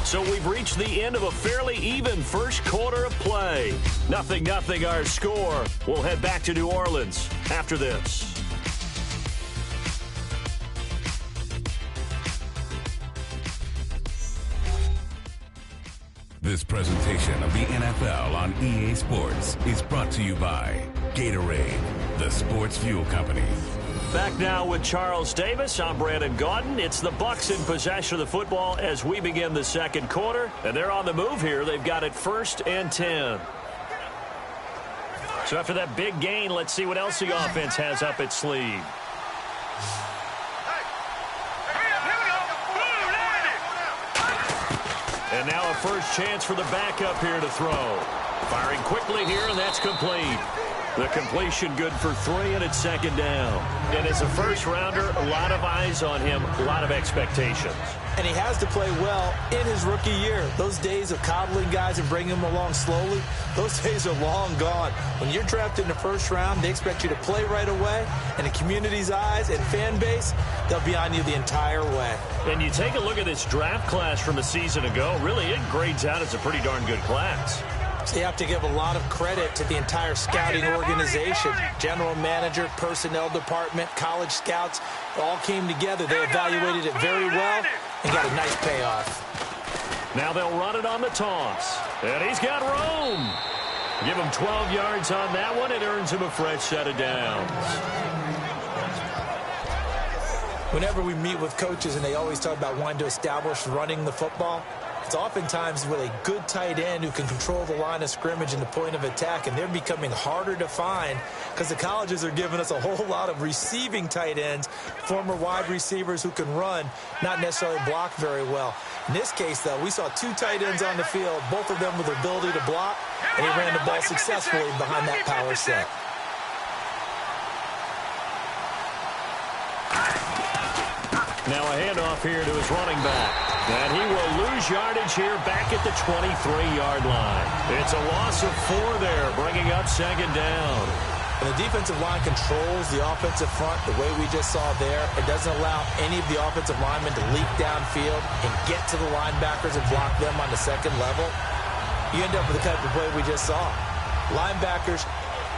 So we've reached the end of a fairly even first quarter of play. 0-0 our score. We'll head back to New Orleans after this. This presentation of the NFL on EA Sports is brought to you by Gatorade, the sports fuel company. Back now with Charles Davis. I'm Brandon Gaudin. It's the Bucs in possession of the football as we begin the second quarter. And they're on the move here. They've got it 1st and 10. So after that big gain, let's see what else the offense has up its sleeve. And now a first chance for the backup here to throw. Firing quickly here, and that's complete. The completion good for 3, and it's 2nd down. And as a first-rounder, a lot of eyes on him, a lot of expectations. And he has to play well in his rookie year. Those days of coddling guys and bringing them along slowly, those days are long gone. When you're drafted in the first round, they expect you to play right away. And the community's eyes and fan base, they'll be on you the entire way. And you take a look at this draft class from a season ago, really it grades out as a pretty darn good class. So you have to give a lot of credit to the entire scouting organization. General manager, personnel department, college scouts, all came together. They evaluated it very well and got a nice payoff. Now they'll run it on the toss. And he's got room. Give him 12 yards on that one. It earns him a fresh set of downs. Whenever we meet with coaches and they always talk about wanting to establish running the football, it's oftentimes with a good tight end who can control the line of scrimmage and the point of attack, and they're becoming harder to find because the colleges are giving us a whole lot of receiving tight ends, former wide receivers who can run, not necessarily block very well. In this case, though, we saw 2 tight ends on the field, both of them with the ability to block, and he ran the ball successfully behind that power set. Now a handoff here to his running back. And he will lose yardage here back at the 23-yard line. It's a loss of 4 there, bringing up 2nd down. And the defensive line controls the offensive front the way we just saw there. It doesn't allow any of the offensive linemen to leak downfield and get to the linebackers and block them on the second level. You end up with the type of play we just saw. Linebackers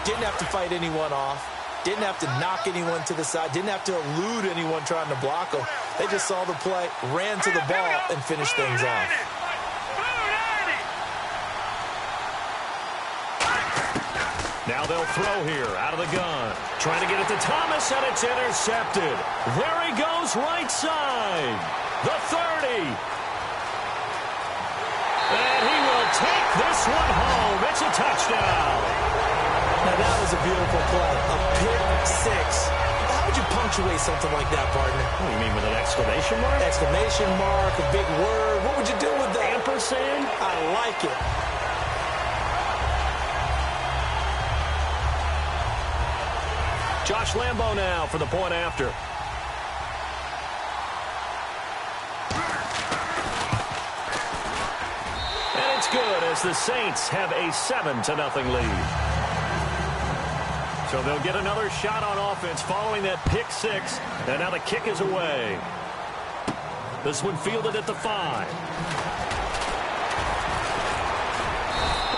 didn't have to fight anyone off. Didn't have to knock anyone to the side. Didn't have to elude anyone trying to block them. They just saw the play, ran to the ball, and finished things off. Now they'll throw here out of the gun. Trying to get it to Thomas, and it's intercepted. There he goes, right side. The 30. And he will take this one home. It's a touchdown. Now, that was a beautiful play, a pick 6. How would you punctuate something like that, partner? What do you mean, with an exclamation mark? Exclamation mark, a big word. What would you do with that? Ampersand? I like it. Josh Lambo now for the point after. And it's good as the Saints have a 7-0 lead. So they'll get another shot on offense following that pick 6. And now the kick is away. This one fielded at the 5.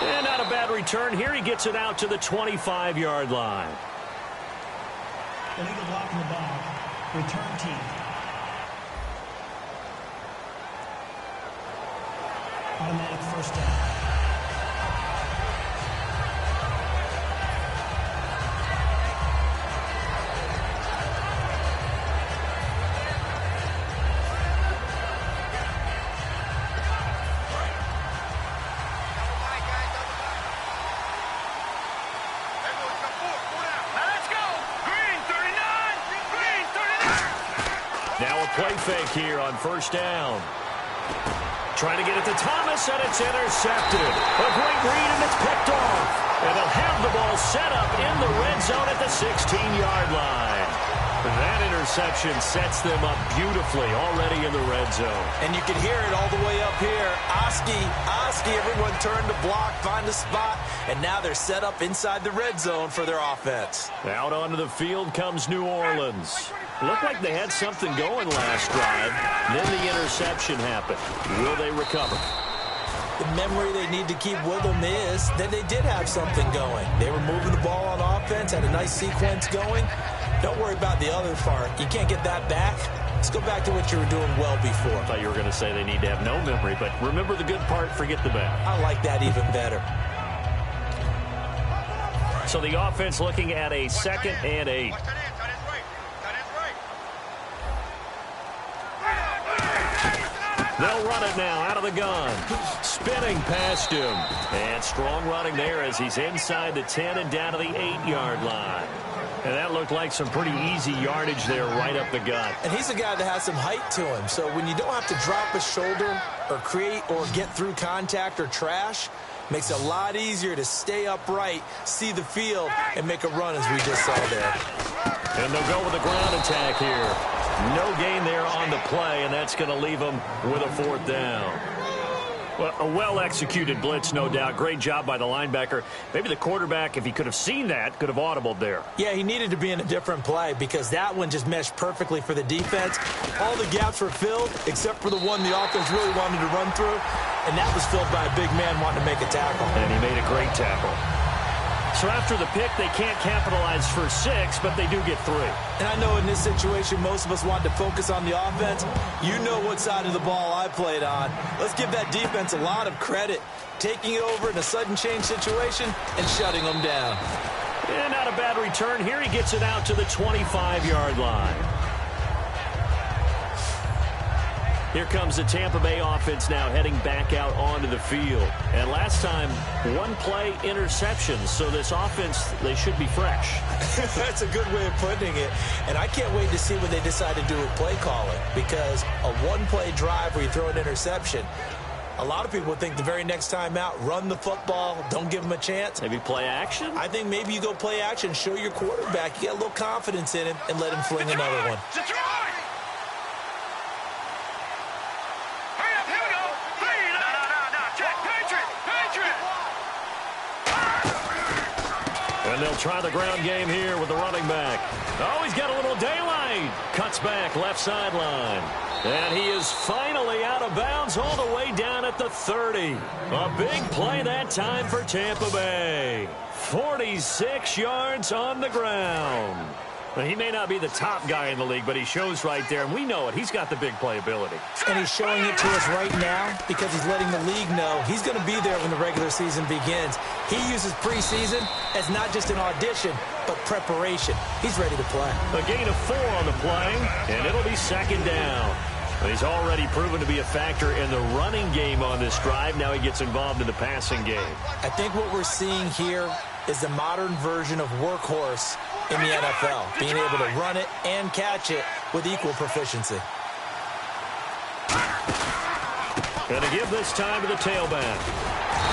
And not a bad return here. He gets it out to the 25-yard line. Illegal block in the ball. Return team. Automatic first down. Play fake here on first down. Trying to get it to Thomas, and it's intercepted. A great read, and it's picked off. And they'll have the ball set up in the red zone at the 16-yard line. That interception sets them up beautifully already in the red zone. And you can hear it all the way up here. Oski, everyone turn to block, find a spot. and now they're set up inside the red zone for their offense. Out onto the field comes New Orleans. Looked like they had something going last drive. Then the interception happened. Will they recover? The memory they need to keep with them is that they did have something going. They were moving the ball on offense, had a nice sequence going. Don't worry about the other part. You can't get that back. Let's go back to what you were doing well before. I thought you were going to say they need to have no memory, but remember the good part, forget the bad. I like that even better. So the offense looking at a 2nd and 8. They'll run it now out of the gun. Spinning past him. And strong running there as he's inside the 10 and down to the 8-yard line. And that looked like some pretty easy yardage there right up the gut. And he's a guy that has some height to him. So when you don't have to drop a shoulder or create or get through contact or trash, makes it a lot easier to stay upright, see the field, and make a run as we just saw there. And they'll go with a ground attack here. No gain there on the play, and that's going to leave them with a 4th down. Well, a well-executed blitz, no doubt. Great job by the linebacker. Maybe the quarterback, if he could have seen that, could have audibled there. Yeah, he needed to be in a different play because that one just meshed perfectly for the defense. All the gaps were filled except for the one the offense really wanted to run through, and that was filled by a big man wanting to make a tackle. And he made a great tackle. So after the pick, they can't capitalize for 6, but they do get 3. And I know in this situation, most of us want to focus on the offense. You know what side of the ball I played on. Let's give that defense a lot of credit, taking it over in a sudden change situation and shutting them down. And not a bad return here. He gets it out to the 25-yard line. Here comes the Tampa Bay offense now heading back out onto the field. And last time, 1-play interceptions. So this offense, they should be fresh. That's a good way of putting it. And I can't wait to see what they decide to do with play calling. Because a 1-play drive where you throw an interception, a lot of people think the very next time out, run the football, don't give them a chance. Maybe play action? I think maybe you go play action, show your quarterback, you get a little confidence in him, and let him fling another one. And they'll try the ground game here with the running back. Oh, he's got a little daylight. Cuts back left sideline. And he is finally out of bounds all the way down at the 30. A big play that time for Tampa Bay. 46 yards on the ground. Well, he may not be the top guy in the league, but he shows right there, and we know it. He's got the big playability. And he's showing it to us right now because he's letting the league know he's going to be there when the regular season begins. He uses preseason as not just an audition, but preparation. He's ready to play. A gain of 4 on the play, and it'll be 2nd down. He's already proven to be a factor in the running game on this drive. Now he gets involved in the passing game. I think what we're seeing here is the modern version of workhorse in the NFL, being able to run it and catch it with equal proficiency. Going to give this time to the tailback.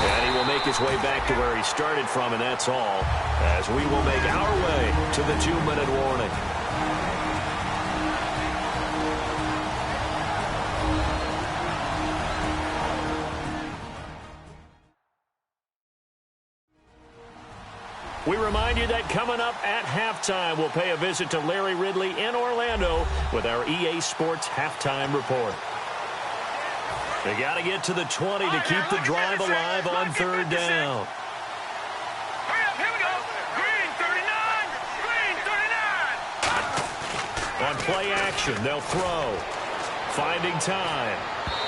And he will make his way back to where he started from, and that's all, as we will make our way to the 2-minute warning. We remind you that coming up at halftime, we'll pay a visit to Larry Ridley in Orlando with our EA Sports Halftime Report. They got to get to the 20 to keep the drive alive on 3rd down. Here we go. Green 39. Green 39. On play action, they'll throw. Finding time.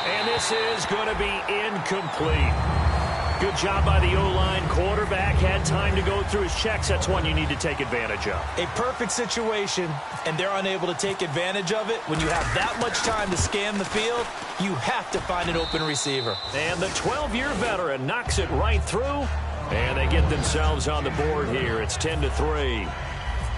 And this is going to be incomplete. Good job by the O-line. Quarterback had time to go through his checks. That's one you need to take advantage of. A perfect situation, and they're unable to take advantage of it. When you have that much time to scan the field, you have to find an open receiver. And the 12-year veteran knocks it right through, and they get themselves on the board here. It's 10-3.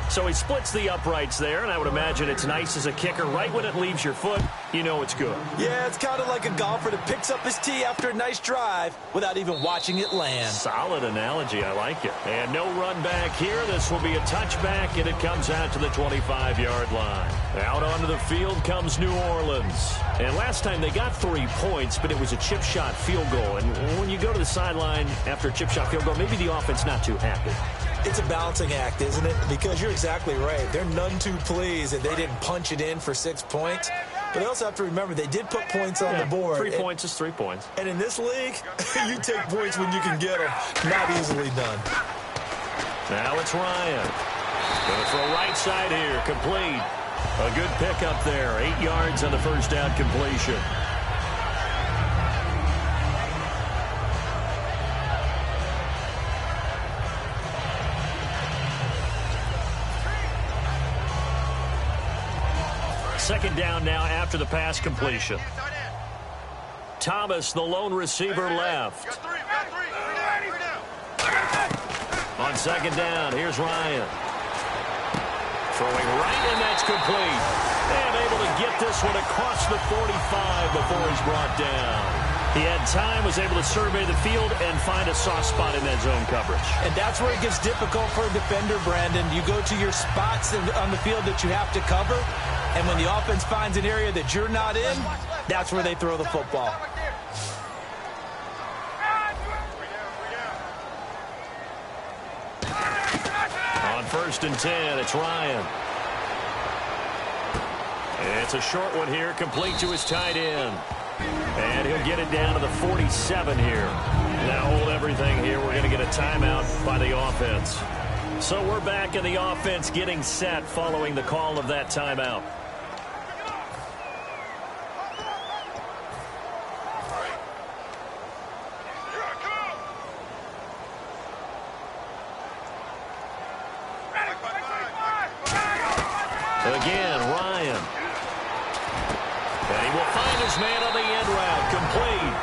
So he splits the uprights there, and I would imagine it's nice as a kicker. Right when it leaves your foot, you know it's good. Yeah, it's kind of like a golfer that picks up his tee after a nice drive without even watching it land. Solid analogy. I like it. And no run back here. This will be a touchback, and it comes out to the 25-yard line. Out onto the field comes New Orleans. And last time they got 3 points, but it was a chip shot field goal. And when you go to the sideline after a chip shot field goal, maybe the offense not too happy. It's a balancing act, isn't it? Because you're exactly right. They're none too pleased that they didn't punch it in for 6 points. But they also have to remember they did put points on the board. 3 points is 3 points. And in this league, you take points when you can get them. Not easily done. Now it's Ryan. Going to throw right side here. Complete. A good pickup there. 8 yards on the first down completion. Second down now after the pass completion. Thomas, the lone receiver, left. On second down, here's Ryan. Throwing right, and that's complete. And able to get this one across the 45 before he's brought down. He had time, was able to survey the field and find a soft spot in that zone coverage. And that's where it gets difficult for a defender, Brandon. You go to your spots on the field that you have to cover, and when the offense finds an area that you're not in, that's where they throw the football. On 1st and 10, it's Ryan. It's a short one here, complete to his tight end. And he'll get it down to the 47 here. Now hold everything here. We're going to get a timeout by the offense. So we're back in the offense getting set following the call of that timeout. Again, Ryan. And he will find his man on the end route. Complete.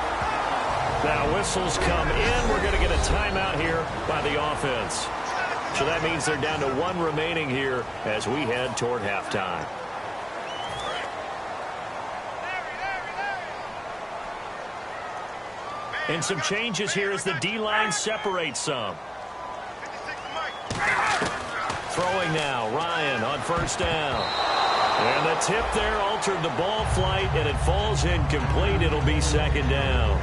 Now whistles come in. We're going to get a timeout here by the offense. So that means they're down to 1 remaining here as we head toward halftime. And some changes here as the D-line separates some. Throwing now, Ryan on 1st down. And the tip there altered the ball flight, and it falls incomplete. It'll be 2nd down.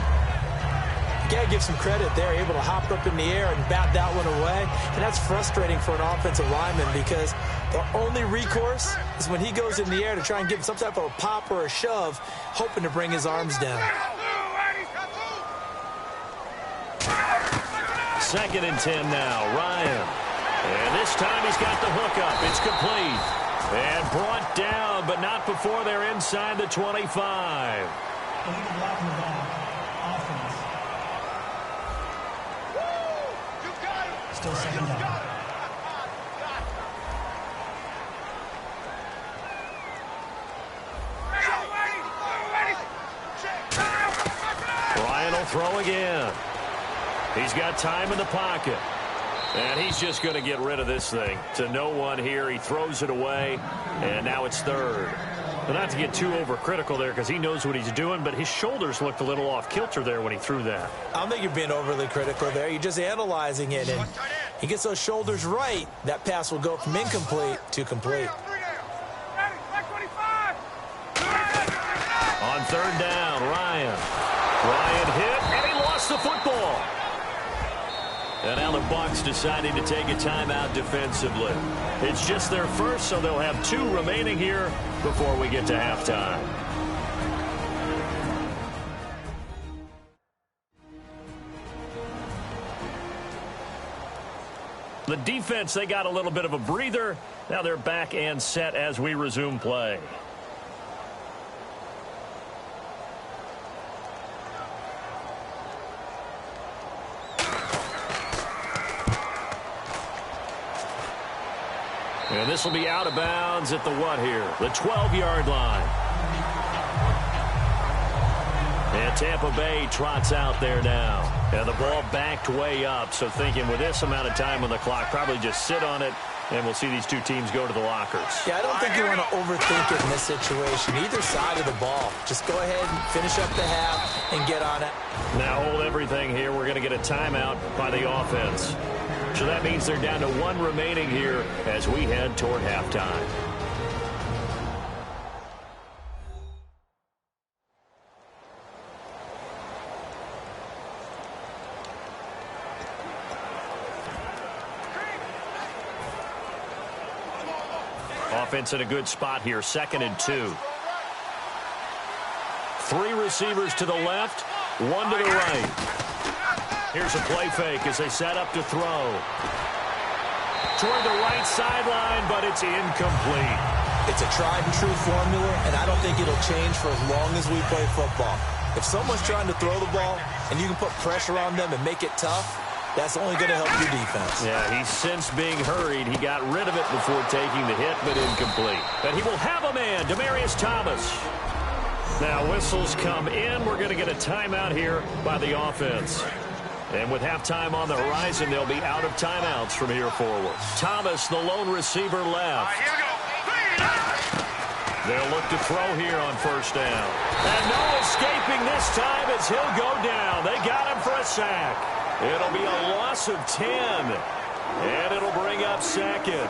You got to give some credit there, able to hop up in the air and bat that one away. And that's frustrating for an offensive lineman because the only recourse is when he goes in the air to try and give some type of a pop or a shove, hoping to bring his arms down. 2nd and 10 now, Ryan. And this time he's got the hook up. It's complete. And brought down, but not before they're inside the 25. Still 2nd down. Ryan will throw again. He's got time in the pocket. And he's just going to get rid of this thing. To no one here. He throws it away. And now it's 3rd. But not to get too overcritical there because he knows what he's doing, but his shoulders looked a little off kilter there when he threw that. I don't think you're being overly critical there. You're just analyzing it. And he gets those shoulders right. That pass will go from incomplete to complete. On 3rd down, Ryan. Ryan hit, and he lost the football. And now the Bucs deciding to take a timeout defensively. It's just their first, so they'll have 2 remaining here before we get to halftime. The defense, they got a little bit of a breather. Now they're back and set as we resume play. And this will be out of bounds at the what here? The 12-yard line. And Tampa Bay trots out there now. And the ball backed way up. So thinking with this amount of time on the clock, probably just sit on it And we'll see these two teams go to the lockers. Yeah, I don't think you want to overthink it in this situation. Either side of the ball. Just go ahead and finish up the half and get on it. Now hold everything here. We're going to get a timeout by the offense. So that means they're down to one remaining here as we head toward halftime. Offense in a good spot here, 2nd and 2. 3 receivers to the left, 1 to the right. Here's a play fake as they set up to throw. Toward the right sideline, but it's incomplete. It's a tried and true formula, and I don't think it'll change for as long as we play football. If someone's trying to throw the ball and you can put pressure on them and make it tough, that's only going to help your defense. Yeah, he's since being hurried. He got rid of it before taking the hit, but incomplete. And he will have a man, Demaryius Thomas. Now whistles come in. We're going to get a timeout here by the offense. And with halftime on the horizon, they'll be out of timeouts from here forward. Thomas, the lone receiver, left. Here we go. They'll look to throw here on 1st down. And no escaping this time as he'll go down. They got him for a sack. It'll be a loss of 10. And it'll bring up 2nd.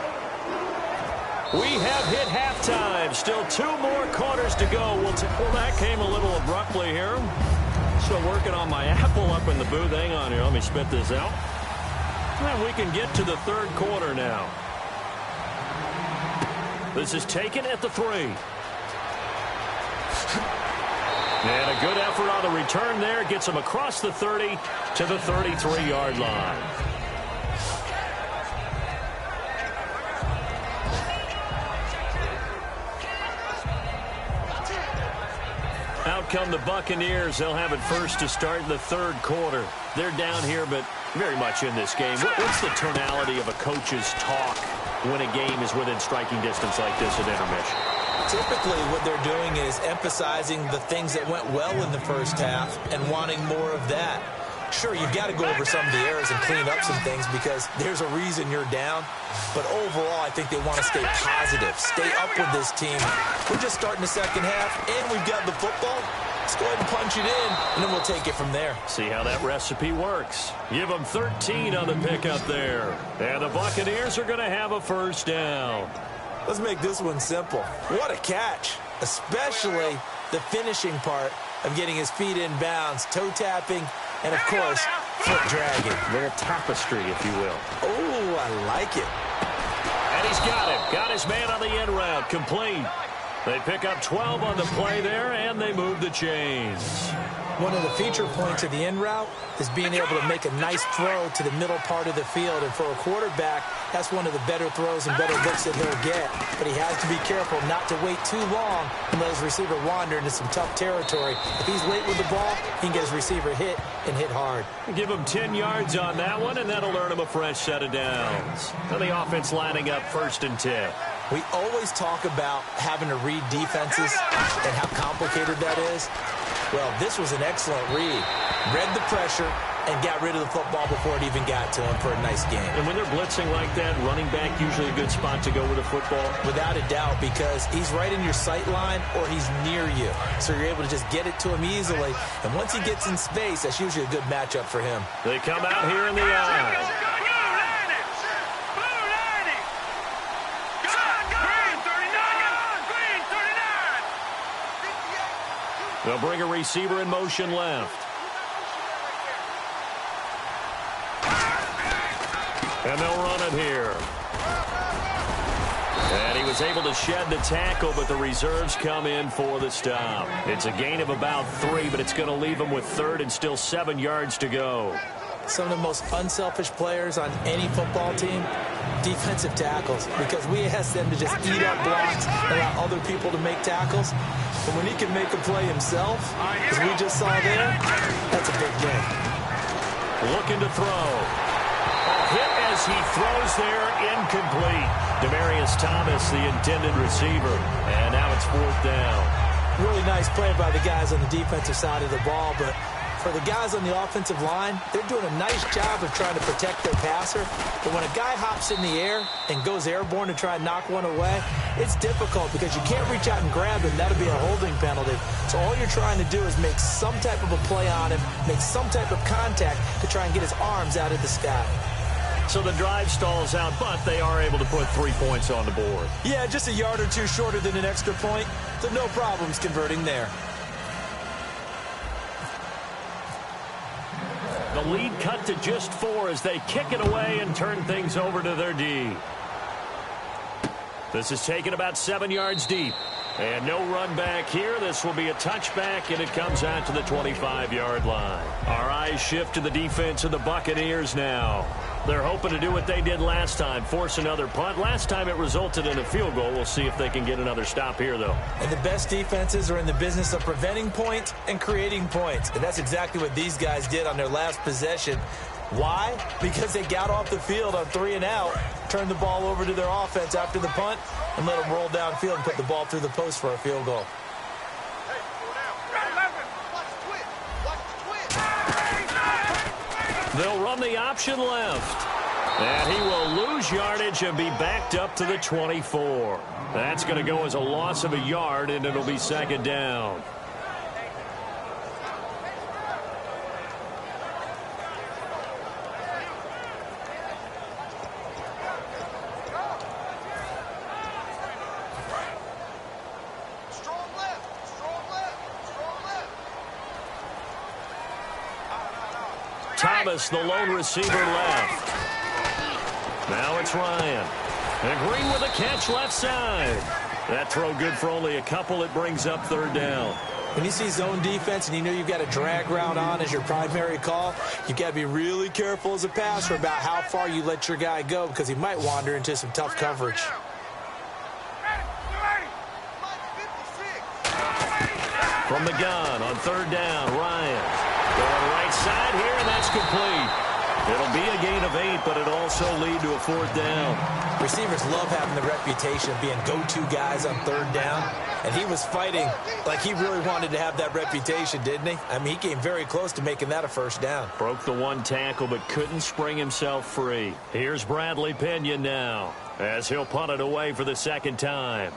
We have hit halftime. Still 2 more quarters to go. Well, that came a little abruptly here. Still working on my apple up in the booth. Hang on here. Let me spit this out. And we can get to the 3rd quarter now. This is taken at the 3. And a good effort on the return there. Gets him across the 30 to the 33-yard line. Out come the Buccaneers. They'll have it first to start in the 3rd quarter. They're down here, but very much in this game. What's the tonality of a coach's talk when a game is within striking distance like this at intermission? Typically, what they're doing is emphasizing the things that went well in the first half and wanting more of that. Sure, you've got to go over some of the errors and clean up some things because there's a reason you're down. But overall, I think they want to stay positive, stay up with this team. We're just starting the 2nd half, and we've got the football. Let's go ahead and punch it in, and then we'll take it from there. See how that recipe works. Give them 13 on the pickup there. And the Buccaneers are going to have a 1st down. Let's make this one simple. What a catch, especially the finishing part of getting his feet in bounds, toe tapping, and, of course, foot dragging. A little tapestry, if you will. Oh, I like it. And he's got him. Got his man on the end route. Complete. They pick up 12 on the play there, and they move the chains. One of the feature points of the in route is being able to make a nice throw to the middle part of the field. And for a quarterback, that's one of the better throws and better looks that he'll get. But he has to be careful not to wait too long and let his receiver wander into some tough territory. If he's late with the ball, he can get his receiver hit and hit hard. Give him 10 yards on that one, and that'll earn him a fresh set of downs. And the offense lining up 1st and 10. We always talk about having to read defenses and how complicated that is. Well, this was an excellent read. Read the pressure and got rid of the football before it even got to him for a nice game. And when they're blitzing like that, running back usually a good spot to go with the football? Without a doubt, because he's right in your sight line or he's near you. So you're able to just get it to him easily. And once he gets in space, that's usually a good matchup for him. They come out here in the eye. They'll bring a receiver in motion left. And they'll run it here. And he was able to shed the tackle, but the reserves come in for the stop. It's a gain of about 3, but it's going to leave him with 3rd and still 7 yards to go. Some of the most unselfish players on any football team, defensive tackles, because we ask them to just eat up blocks, allow other people to make tackles. But when he can make a play himself, as we just saw there, that's a big game. Looking to throw. A hit as he throws there, incomplete. Demaryius Thomas, the intended receiver. And now it's 4th down. Really nice play by the guys on the defensive side of the ball, but For the guys on the offensive line, they're doing a nice job of trying to protect their passer. But when a guy hops in the air and goes airborne to try and knock one away, it's difficult because you can't reach out and grab him. That'll be a holding penalty. So all you're trying to do is make some type of a play on him, make some type of contact to try and get his arms out of the sky. So the drive stalls out, but they are able to put 3 points on the board. Yeah, just a yard or two shorter than an extra point, so no problems converting there. The lead cut to just 4 as they kick it away and turn things over to their D. This is taken about 7 yards deep. And no run back here. This will be a touchback, and it comes out to the 25-yard line. Our eyes shift to the defense of the Buccaneers now. They're hoping to do what they did last time, force another punt. Last time it resulted in a field goal. We'll see if they can get another stop here, though. And the best defenses are in the business of preventing points and creating points. And that's exactly what these guys did on their last possession. Why? Because they got off the field on 3 and out, turned the ball over to their offense after the punt, and let them roll downfield and put the ball through the post for a field goal. They'll run the option left. And he will lose yardage and be backed up to the 24. That's going to go as a loss of a yard, and it'll be second down. Thomas, the lone receiver, left. Now it's Ryan. And Green with a catch left side. That throw good for only a couple. It brings up third down. When you see zone defense and you know you've got a drag route on as your primary call, you've got to be really careful as a passer about how far you let your guy go because he might wander into some tough coverage. From the gun on third down, Ryan. Going right side here, and that's complete. It'll be a gain of 8, but it'll also lead to a fourth down. Receivers love having the reputation of being go-to guys on third down, and he was fighting like he really wanted to have that reputation, didn't he? I mean, he came very close to making that a first down. Broke the one tackle, but couldn't spring himself free. Here's Bradley Pinion now, as he'll punt it away for the second time.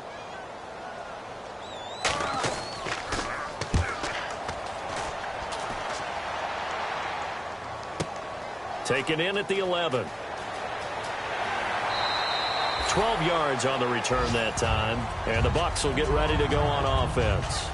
Taken in at the 11. 12 yards on the return that time. And the Bucs will get ready to go on offense.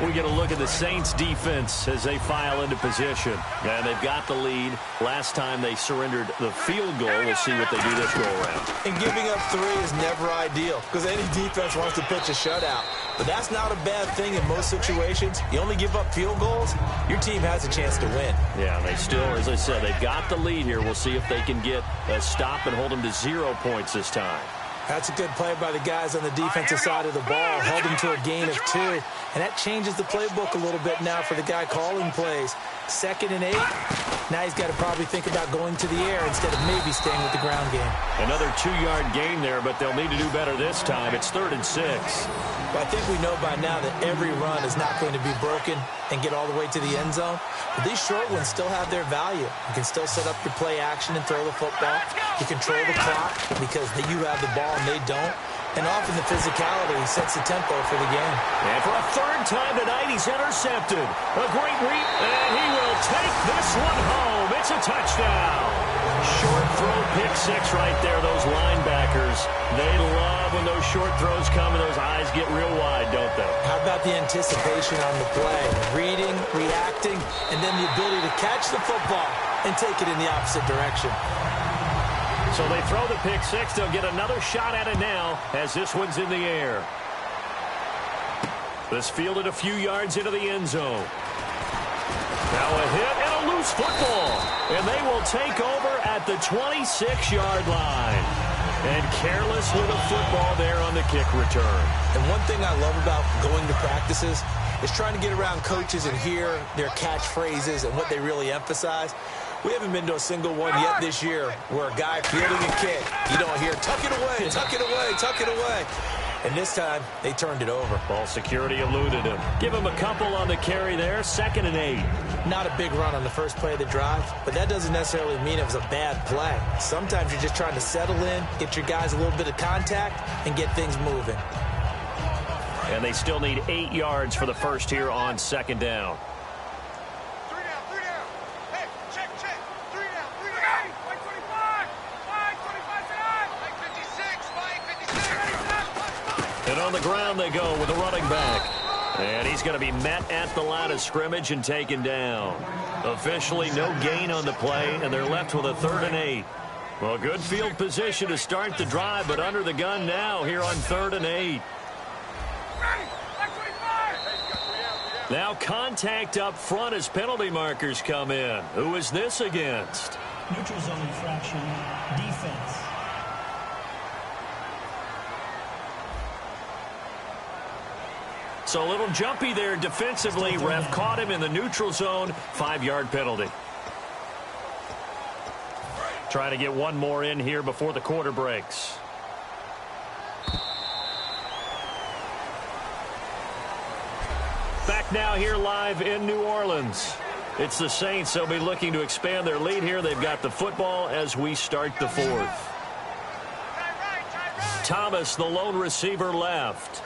We get a look at the Saints defense as they file into position. And they've got the lead. Last time they surrendered the field goal. We'll see what they do this go around. And giving up 3 is never ideal because any defense wants to pitch a shutout. But that's not a bad thing in most situations. You only give up field goals, your team has a chance to win. Yeah, they still, as I said, they've got the lead here. We'll see if they can get a stop and hold them to 0 points this time. That's a good play by the guys on the defensive side of the ball. Held them to a gain of 2. And that changes the playbook a little bit now for the guy calling plays. 2nd and 8. Now he's got to probably think about going to the air instead of maybe staying with the ground game. Another 2-yard gain there, but they'll need to do better this time. It's 3rd and 6. Well, I think we know by now that every run is not going to be broken and get all the way to the end zone. But these short ones still have their value. You can still set up your play action and throw the football. You control the clock because you have the ball and they don't. And often the physicality sets the tempo for the game. And for a 3rd time tonight, he's intercepted. A great read, and he will take this one home. It's a touchdown. Short throw, pick 6 right there. Those linebackers, they love when those short throws come and those eyes get real wide, don't they? How about the anticipation on the play? Reading, reacting, and then the ability to catch the football and take it in the opposite direction. So they throw the pick 6. They'll get another shot at it now as this one's in the air. This fielded a few yards into the end zone. Now a hit and a loose football. And they will take over at the 26-yard line. And careless with a football there on the kick return. And one thing I love about going to practices is trying to get around coaches and hear their catchphrases and what they really emphasize. We haven't been to a single one yet this year where a guy fielding a kick, you don't hear, tuck it away, tuck it away, tuck it away. And this time, they turned it over. Ball security eluded him. Give him a couple on the carry there. 2nd and 8. Not a big run on the first play of the drive, but that doesn't necessarily mean it was a bad play. Sometimes you're just trying to settle in, get your guys a little bit of contact, and get things moving. And they still need 8 yards for the first here on 2nd down. 3 down, 3 down. Hey, check. 3 down, 3 down. 525. 525 tonight. 556. 556. And on the ground they go with a running back. And he's going to be met at the line of scrimmage and taken down. Officially no gain on the play, and they're left with a 3rd and 8. Well, good field position to start the drive, but under the gun now here on 3rd and 8. Now contact up front as penalty markers come in. Who is this against? Neutral zone infraction, defense. So a little jumpy there defensively. Ref caught him in the neutral zone. 5-yard penalty. Trying to get one more in here before the quarter breaks. Back now here live in New Orleans. It's the Saints. They'll be looking to expand their lead here. They've got the football as we start the 4th. Thomas, the lone receiver, left.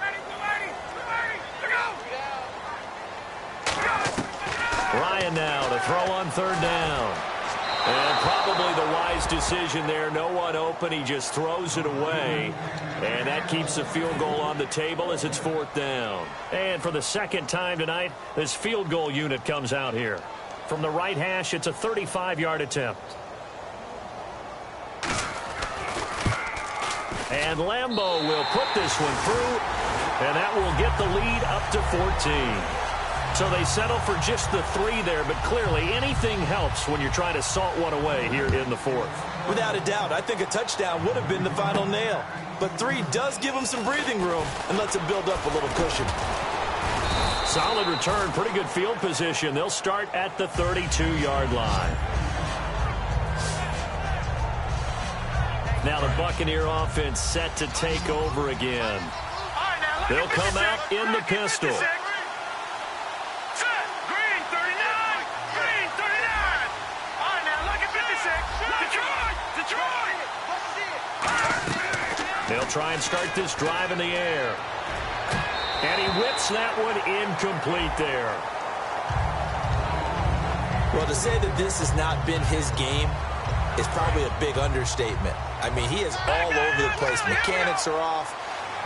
Ryan now to throw on 3rd down. And probably the wise decision there. No one open. He just throws it away. And that keeps the field goal on the table as it's 4th down. And for the 2nd time tonight, this field goal unit comes out here. From the right hash, it's a 35-yard attempt. And Lambeau will put this one through. And that will get the lead up to 14. So they settle for just the 3 there, but clearly anything helps when you're trying to salt one away here in the 4th. Without a doubt, I think a touchdown would have been the final nail. But 3 does give them some breathing room and lets them build up a little cushion. Solid return, pretty good field position. They'll start at the 32-yard line. Now the Buccaneer offense set to take over again. They'll come out in the pistol. They'll try and start this drive in the air. And he whips that one incomplete there. Well, to say that this has not been his game is probably a big understatement. I mean, he is all over the place. Mechanics are off,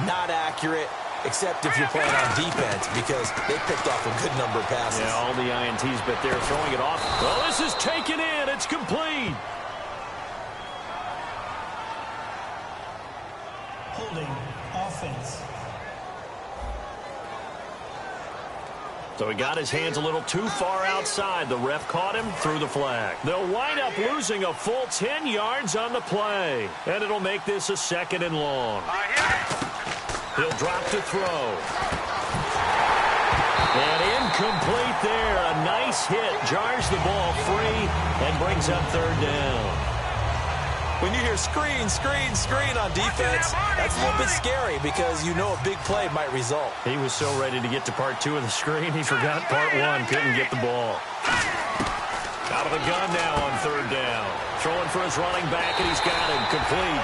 not accurate, except if you're playing on defense, because they picked off a good number of passes. Yeah, all the INTs, but they're throwing it off. Well, this is taken in. It's complete. Holding offense. So he got his hands a little too far outside. The ref caught him, threw the flag. They'll wind up losing a full 10 yards on the play. And it'll make this a 2nd and long. He'll drop to throw. And incomplete there. A nice hit. Jars the ball free and brings up 3rd down. When you hear screen, screen, screen on defense, that's a little bit scary because you know a big play might result. He was so ready to get to part 2 of the screen, he forgot part 1, couldn't get the ball. Out of the gun now on 3rd down. Throwing for his running back, and he's got him complete.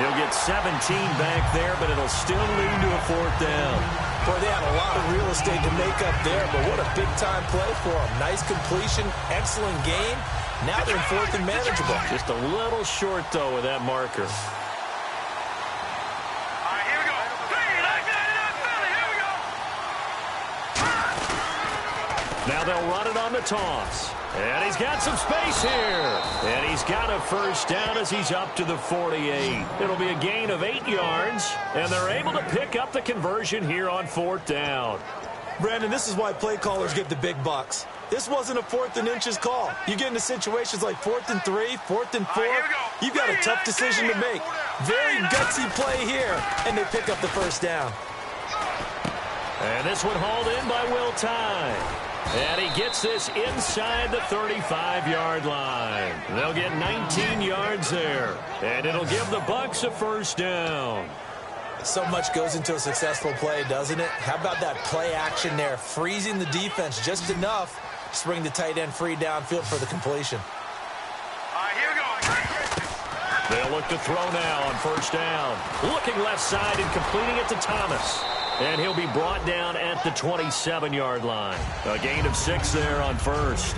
He'll get 17 back there, but it'll still lead to a 4th down. Boy, they had a lot of real estate to make up there, but what a big-time play for him. Nice completion, excellent game. Now they're in 4th and manageable. Just a little short, though, with that marker. All right, here we go. Here we go. Now they'll run it on the toss. And he's got some space here. And he's got a 1st down as he's up to the 48. It'll be a gain of 8 yards, and they're able to pick up the conversion here on 4th down. Brandon, this is why play callers get the big bucks. This wasn't a 4th and inches call. You get into situations like 4th and 3, 4th and 4. You've got a tough decision to make. Very gutsy play here, and they pick up the 1st down. And this one hauled in by Will Tye. And he gets this inside the 35-yard line. They'll get 19 yards there. And it'll give the Bucs a 1st down. So much goes into a successful play, doesn't it? How about that play action there, freezing the defense just enough to bring the tight end free downfield for the completion. All right, here we go. They'll look to throw now on first down. Looking left side and completing it to Thomas. And he'll be brought down at the 27-yard line. A gain of 6 there on first.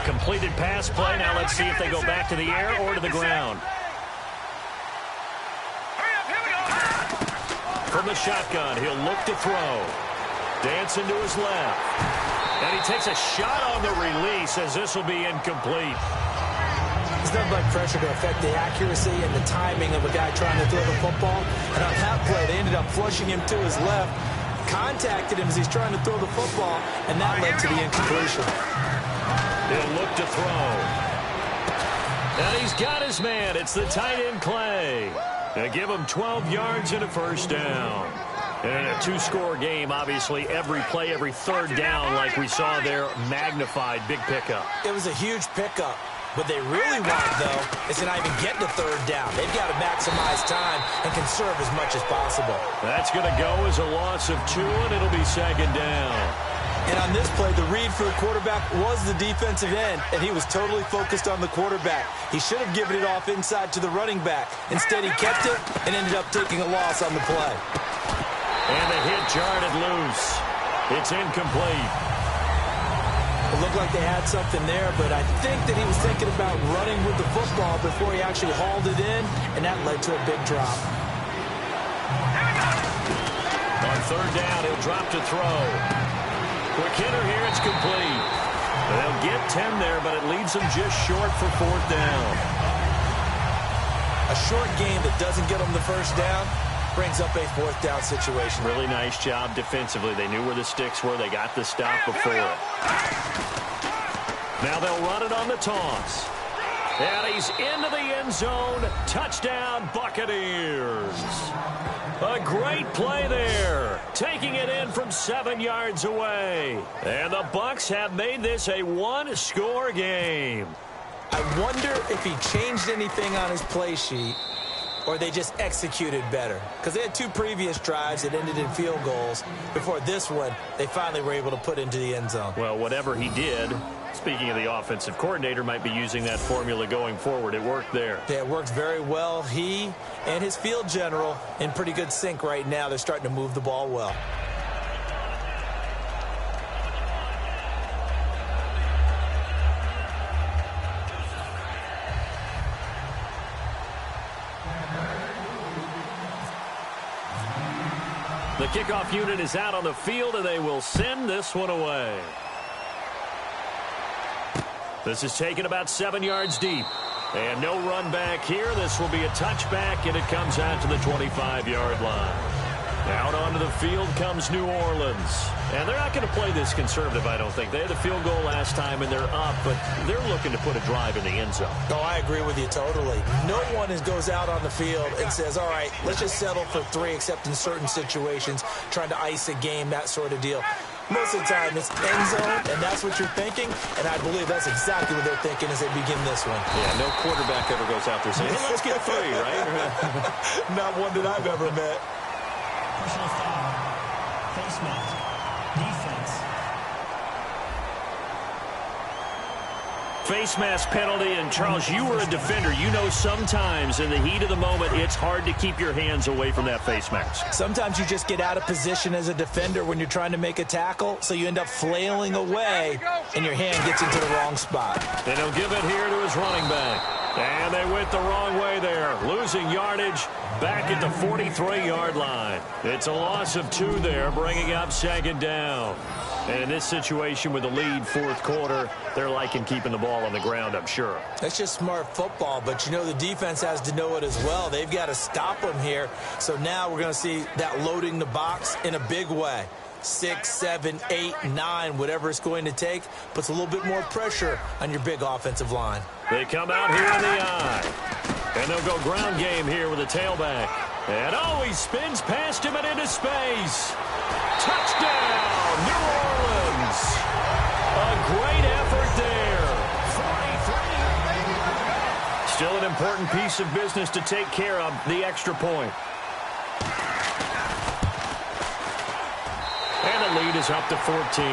Completed pass play. Now let's see if they go back to the air or to the ground. From the shotgun, he'll look to throw. Dancing to his left. And he takes a shot on the release as this will be incomplete. There's nothing like pressure to affect the accuracy and the timing of a guy trying to throw the football. And on that play, they ended up flushing him to his left, contacted him as he's trying to throw the football, and that led to the incompletion. He'll look to throw. And he's got his man. It's the tight end, Clay. They give him 12 yards and a first down. And in a two-score game, obviously, every play, every third down, like we saw there, magnified, big pickup. It was a huge pickup. What they really want, though, is to not even get to third down. They've got to maximize time and conserve as much as possible. That's going to go as a loss of 2, and it'll be second down. And on this play, the read for the quarterback was the defensive end, and he was totally focused on the quarterback. He should have given it off inside to the running back. Instead, he kept it and ended up taking a loss on the play. And the hit jarred it loose. It's incomplete. It looked like they had something there, but I think that he was thinking about running with the football before he actually hauled it in, and that led to a big drop. On third down, he'll drop to throw. Quick hitter here, it's complete. They'll get 10 there, but it leaves them just short for fourth down. A short game that doesn't get them the first down brings up a fourth down situation. Really nice job defensively. They knew where the sticks were. They got the stop before it. Now they'll run it on the toss. And he's into the end zone. Touchdown, Buccaneers. A great play there. Taking it in from 7 yards away. And the Bucs have made this a one-score game. I wonder if he changed anything on his play sheet, or they just executed better. Because they had 2 previous drives that ended in field goals. Before this one, they finally were able to put into the end zone. Well, whatever he did, speaking of the offensive coordinator, might be using that formula going forward. It worked there. Yeah, it worked very well. He and his field general in pretty good sync right now. They're starting to move the ball well. The kickoff unit is out on the field, and they will send this one away. This is taken about 7 yards deep. And no run back here. This will be a touchback, and it comes out to the 25-yard line. Out onto the field comes New Orleans. And they're not going to play this conservative, I don't think. They had a field goal last time, and they're up, but they're looking to put a drive in the end zone. Oh, I agree with you totally. No one goes out on the field and says, all right, let's just settle for 3, except in certain situations, trying to ice a game, that sort of deal. Most of the time, it's end zone, and that's what you're thinking, and I believe that's exactly what they're thinking as they begin this one. Yeah, no quarterback ever goes out there saying, hey, let's get 3, right? Not one that I've ever met. Personal foul. Face mask. Defense. Face mask penalty, and Charles, you were a defender. You know sometimes in the heat of the moment, it's hard to keep your hands away from that face mask. Sometimes you just get out of position as a defender when you're trying to make a tackle, so you end up flailing away, and your hand gets into the wrong spot. And he'll give it here to his running back. And they went the wrong way there, losing yardage back at the 43-yard line. It's a loss of 2 there, bringing up second down. And in this situation with the lead fourth quarter, they're liking keeping the ball on the ground, I'm sure. That's just smart football, but you know the defense has to know it as well. They've got to stop them here. So now we're going to see that loading the box in a big way. 6, 7, 8, 9, whatever it's going to take, puts a little bit more pressure on your big offensive line. They come out here in the eye. And they'll go ground game here with a tailback. And he spins past him and into space. Touchdown, New Orleans. A great effort there. 43. Still an important piece of business to take care of, the extra point. lead is up to 14.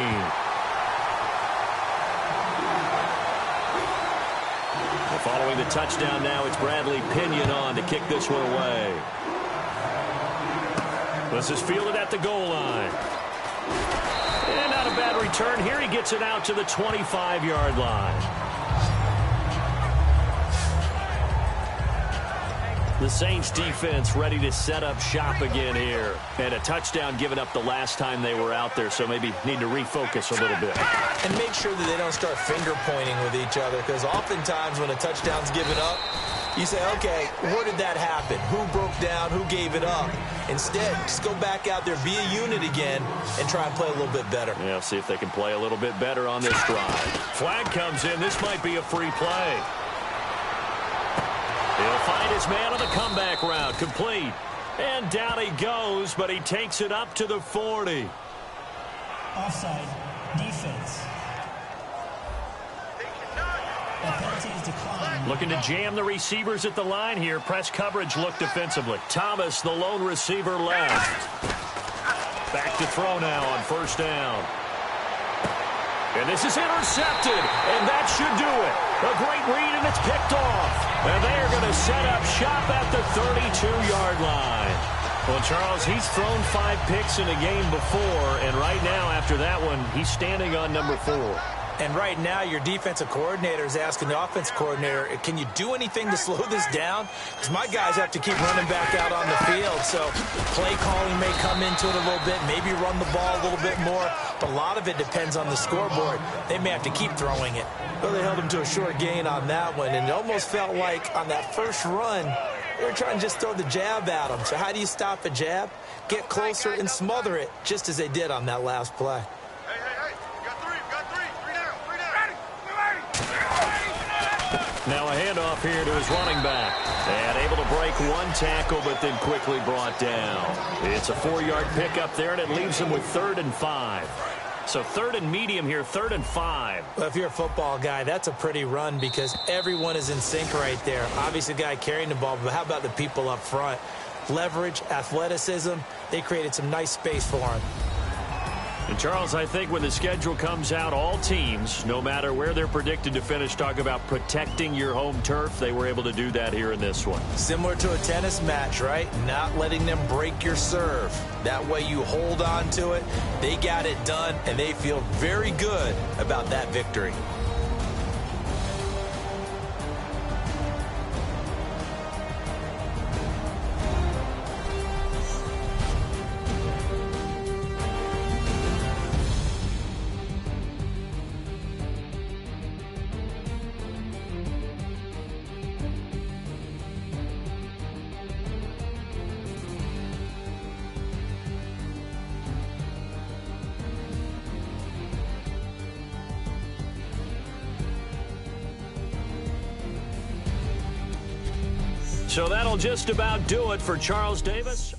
Following the touchdown now, it's Bradley Pinion on to kick this one away. This is fielded at the goal line. And not a bad return here. He gets it out to the 25-yard line. The Saints defense ready to set up shop again here. And a touchdown given up the last time they were out there, so maybe need to refocus a little bit. And make sure that they don't start finger pointing with each other, because oftentimes when a touchdown's given up, you say, okay, where did that happen? Who broke down? Who gave it up? Instead, just go back out there, be a unit again, and try and play a little bit better. Yeah, see if they can play a little bit better on this drive. Flag comes in. This might be a free play. He'll find his man on the comeback route. Complete. And down he goes, but he takes it up to the 40. Offside. Defense. The penalty is declined. Looking to jam the receivers at the line here. Press coverage look defensively. Thomas, the lone receiver, left. Back to throw now on first down. And this is intercepted, and that should do it. A great read, and it's picked off. And they are going to set up shop at the 32-yard line. Well, Charles, he's thrown 5 picks in a game before, and right now, after that one, he's standing on number 4. And right now, your defensive coordinator is asking the offense coordinator, can you do anything to slow this down? Because my guys have to keep running back out on the field. So play calling may come into it a little bit, maybe run the ball a little bit more. But a lot of it depends on the scoreboard. They may have to keep throwing it. Well, they held him to a short gain on that one. And it almost felt like on that first run, they were trying to just throw the jab at him. So how do you stop a jab? Get closer and smother it, just as they did on that last play. Now a handoff here to his running back. And able to break one tackle, but then quickly brought down. It's a 4-yard pickup there, and it leaves him with 3rd and 5. So 3rd and medium here, 3rd and 5. Well, if you're a football guy, that's a pretty run because everyone is in sync right there. Obviously, the guy carrying the ball, but how about the people up front? Leverage, athleticism, they created some nice space for him. And, Charles, I think when the schedule comes out, all teams, no matter where they're predicted to finish, talk about protecting your home turf. They were able to do that here in this one. Similar to a tennis match, right? Not letting them break your serve. That way you hold on to it. They got it done, and they feel very good about that victory. So that'll just about do it for Charles Davis.